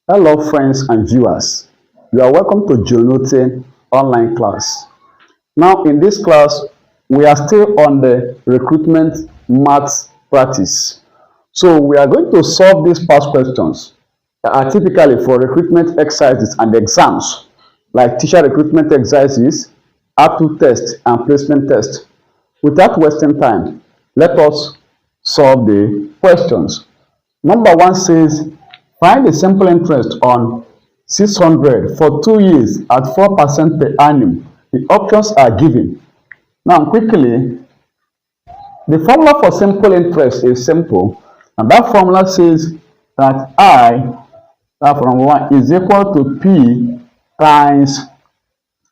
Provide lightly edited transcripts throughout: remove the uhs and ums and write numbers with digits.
Hello friends and viewers, you are welcome to Jonote online class. Now in this class, we are still on the recruitment maths practice. So we are going to solve these past questions that are typically for recruitment exercises and exams, like teacher recruitment exercises, aptitude test and placement test. Without wasting time, let us solve the questions. Number one says, find the simple interest on 600 for 2 years at 4% per annum. The options are given. Now, quickly, the formula for simple interest is simple, and that formula says that that from 1, is equal to P times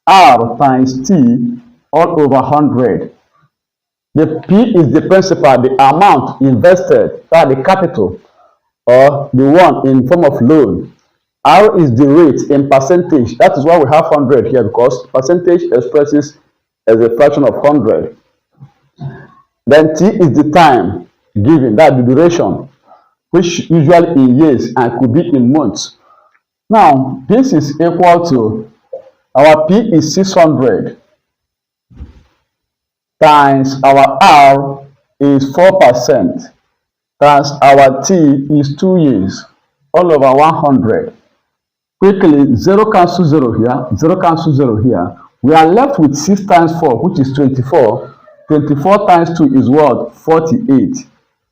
R times T all over 100. The P is the principal, the amount invested, that the capital, or the one in form of loan. R is the rate in percentage. That is why we have 100 here, because percentage expresses as a fraction of 100. Then T is the time given, that the duration, which usually in years and could be in months. Now, this is equal to, our P is 600 times our R is 4%. Times our T is 2 years, all over 100. Quickly, 0 cancel 0 here, 0 cancel 0 here. We are left with 6 times 4, which is 24. 24 times 2 is what? 48.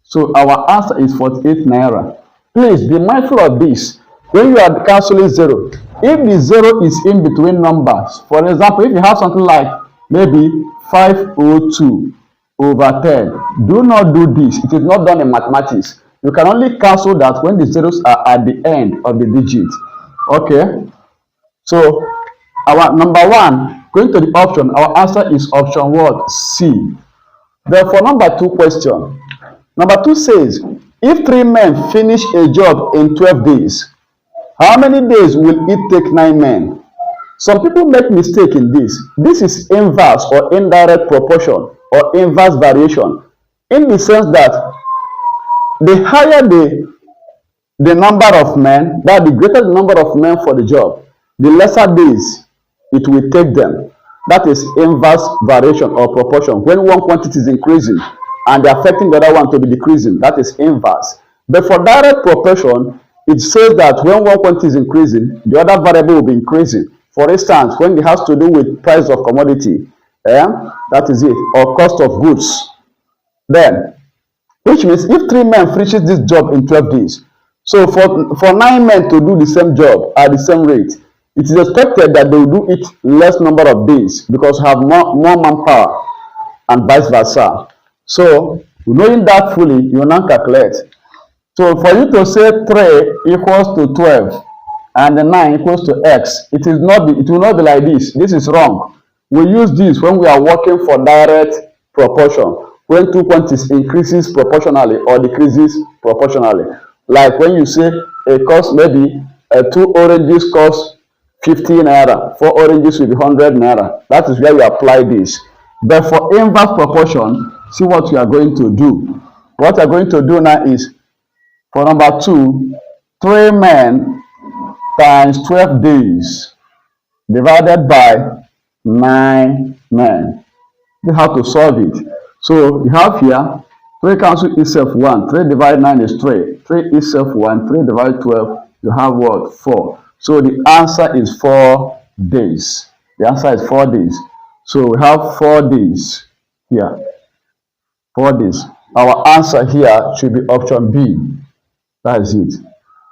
So our answer is 48 naira. Please be mindful of this. When you are cancelling 0, if the 0 is in between numbers, for example, if you have something like maybe 502 over 10. Do not do this. It is not done in mathematics. You can only cancel that when the zeros are at the end of the digit. Okay. So our number one, going to the option, our answer is option what? C. Therefore, number 2 question. Number 2 says, if 3 men finish a job in 12 days, how many days will it take 9 men? Some people make mistake in this. This is inverse or indirect proportion or inverse variation, in the sense that the higher the number of men, that the greater the number of men for the job, the lesser days it will take them. That is inverse variation or proportion. When one quantity is increasing and they're affecting the other one to be decreasing, that is inverse. But for direct proportion, it says that when one quantity is increasing, the other variable will be increasing. For instance, when it has to do with price of commodity, that is it, or cost of goods. Then, which means if 3 men finishes this job in 12 days, so for 9 men to do the same job at the same rate, it is expected that they will do it less number of days because have more manpower and vice versa. So, knowing that fully, you now calculate. So, for you to say 3 equals to 12 and the 9 equals to x, it will not be like this. This is wrong. We use this when we are working for direct proportion, when 2 quantities increases proportionally or decreases proportionally. Like when you say a cost, maybe 2 oranges cost 50 naira, 4 oranges will be 100 naira. That is where you apply this. But for inverse proportion, see what you are going to do. What you are going to do now is, for number 2, 3 men times 12 days divided by 9 men. You have to solve it. So you have here 3 cancel itself 1. 3 divided 9 is 3. 3 itself 1. 3 divided 12. You have what? 4. So the answer is 4 days. The answer is 4 days. So we have 4 days here. 4 days. Our answer here should be option B. That is it.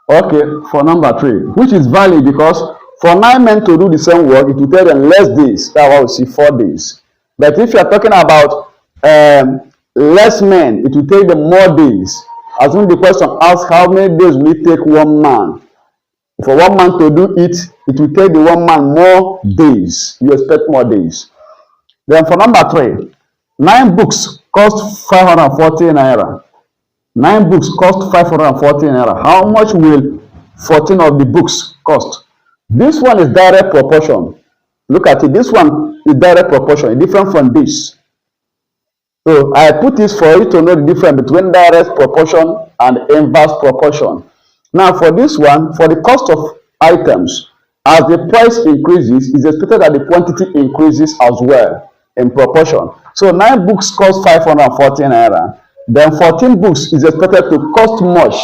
Okay, for number 3, which is valid because for 9 men to do the same work, it will take them less days. That's why we see 4 days. But if you are talking about less men, it will take them more days. As when the question asks how many days will it take 1 man. For 1 man to do it, it will take the 1 man more days. You expect more days. Then for number 3, 9 books cost 540 naira. 9 books cost 540 naira. How much will 14 of the books cost? This one is direct proportion. Look at it. This one is direct proportion, different from this. So I put this for you to know the difference between direct proportion and inverse proportion. Now for this one, for the cost of items, as the price increases, it's expected that the quantity increases as well in proportion. So 9 books cost 540 naira. Then 14 books is expected to cost much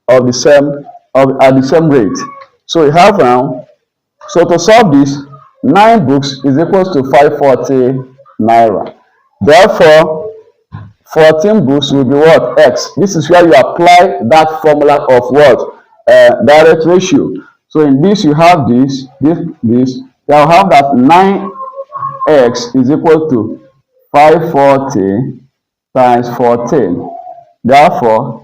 of the same at the same rate. So you have now, so to solve this, 9 books is equals to 540 naira. Therefore, 14 books will be what? X. This is where you apply that formula of what? Direct ratio. So in this you have this. You have that 9x is equal to 540 times 14. Therefore,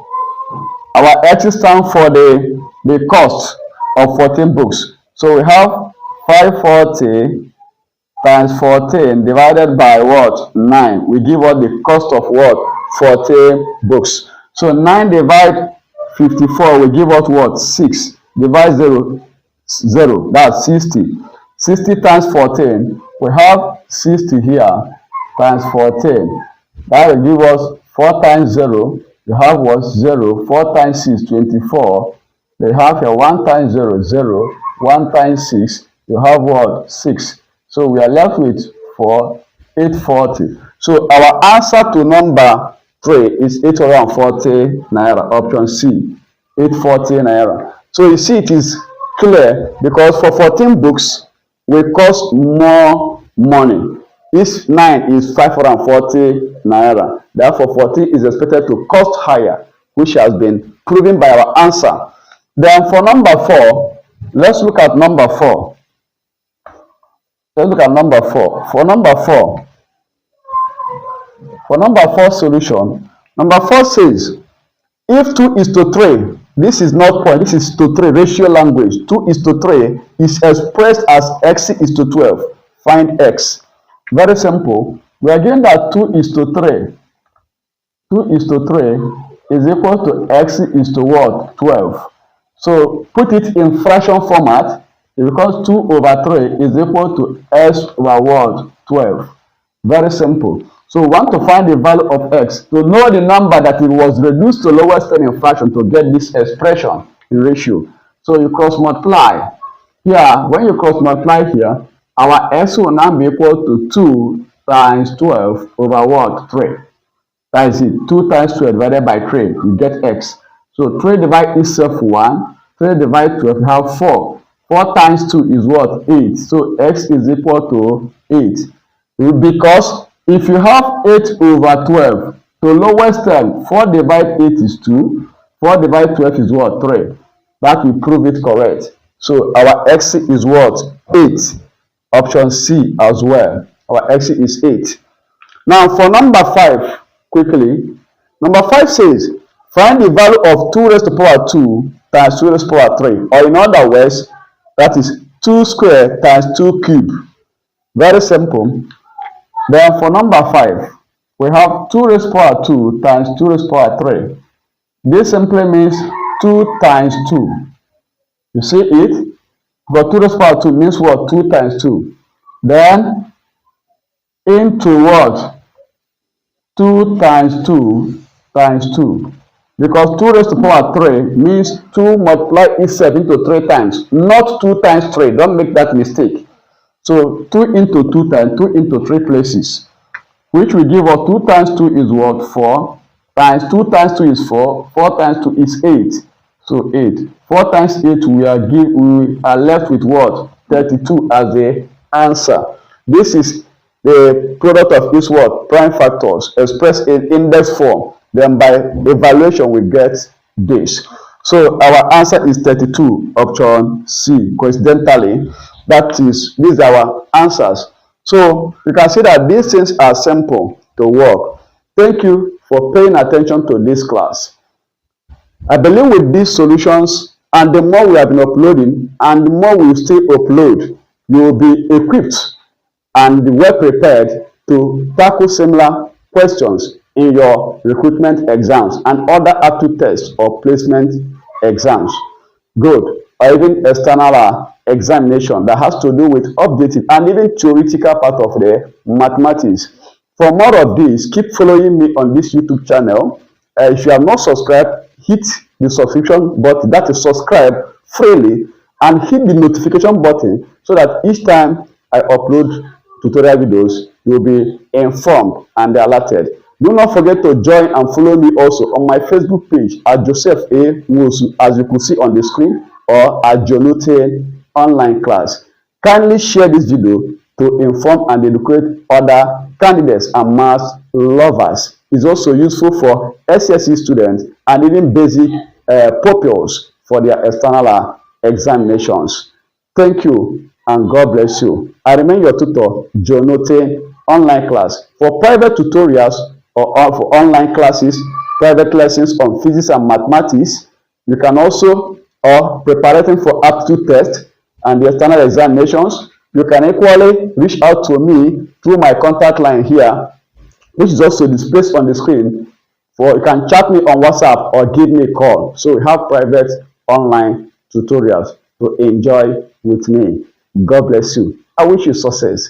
our x stand for the cost of 14 books. So we have 540 times 14 divided by what? 9. We give what? The cost of what? 14 books. So 9 divide 54 will give us what? 6. Divide 0, that's 60. 60 times 14, we have 60 here times 14. That will give us 4 times 0. You have what? 0. 4 times 6, 24. They have here 1 times 0, 0. 1 times 6, you have what? 6. So we are left with 840. So our answer to number 3 is 840 naira. Option C, 840 naira. So you see it is clear because for 14 books will cost more money. Each 9 is 540 naira. Therefore 14 is expected to cost higher, which has been proven by our answer. Then for number 4, let's look at number 4. Let's look at number 4. For number 4 solution, number 4 says, if 2 is to 3, this is not point, this is to 3, ratio language. 2 is to 3 is expressed as x is to 12. Find x. Very simple. We are given that 2 is to 3. 2 is to 3 is equal to x is to what? 12. So put it in fraction format. Because 2 over 3 is equal to s over what? 12. Very simple. So we want to find the value of x to know the number that it was reduced to lowest term in fraction to get this expression in ratio. So you cross multiply. Here, when you cross multiply here, our x will now be equal to 2 times 12 over what? 3. That is it. 2 times 12 divided by 3. You get x. So 3 divide itself 1. 3 divide 12, you have 4. 4 times 2 is what? 8. So x is equal to 8. Because if you have 8 over 12, to lowest term, 4 divide 8 is 2. 4 divide 12 is what? 3. That will prove it correct. So our x is what? 8. Option C as well. Our x is 8. Now for number 5, quickly. Number 5 says, find the value of 2 raised to the power 2 times 2 raised to the power 3. Or in other words, that is 2 squared times 2 cubed. Very simple. Then for number 5, we have 2 raised to the power 2 times 2 raised to the power 3. This simply means 2 times 2. You see it? But 2 raised to the power 2 means what? 2 times 2. Then into what? 2 times 2 times 2. Because 2 raised to the power 3 means 2 multiply itself into 3 times, not 2 times 3. Don't make that mistake. So 2 into 2 times 2 into 3 places, which will give us 2 times 2 is what? 4. Times 2 times 2 is 4. 4 times 2 is 8. So 8. 4 times 8 we are left with what? 32 as the answer. This is the product of this word, prime factors, expressed in index form. Then by evaluation we get this. So our answer is 32, option C. Coincidentally, these are our answers. So you can see that these things are simple to work. Thank you for paying attention to this class. I believe with these solutions, and the more we have been uploading, and the more we still upload, you will be equipped and well prepared to tackle similar questions in your recruitment exams and other aptitude tests or placement exams. Good. Or even external examination that has to do with updating and even theoretical part of the mathematics. For more of this, keep following me on this YouTube channel. If you have not subscribed, hit the subscription button, that is subscribe freely, and hit the notification button so that each time I upload tutorial videos, you will be informed and alerted. Do not forget to join and follow me also on my Facebook page at Joseph A. Nwosu, as you could see on the screen, or at Jonathan Online Class. Kindly share this video to inform and educate other candidates and maths lovers. It's also useful for SSC students and even basic pupils for their external examinations. Thank you and God bless you. I remain your tutor, Jonathan Online Class. For private tutorials or for online classes, private lessons on physics and mathematics, you can also, or preparing for aptitude test and the external examinations, you can equally reach out to me through my contact line here, which is also displayed on the screen. You can chat me on WhatsApp or give me a call. So we have private online tutorials to enjoy with me. God bless you. I wish you success.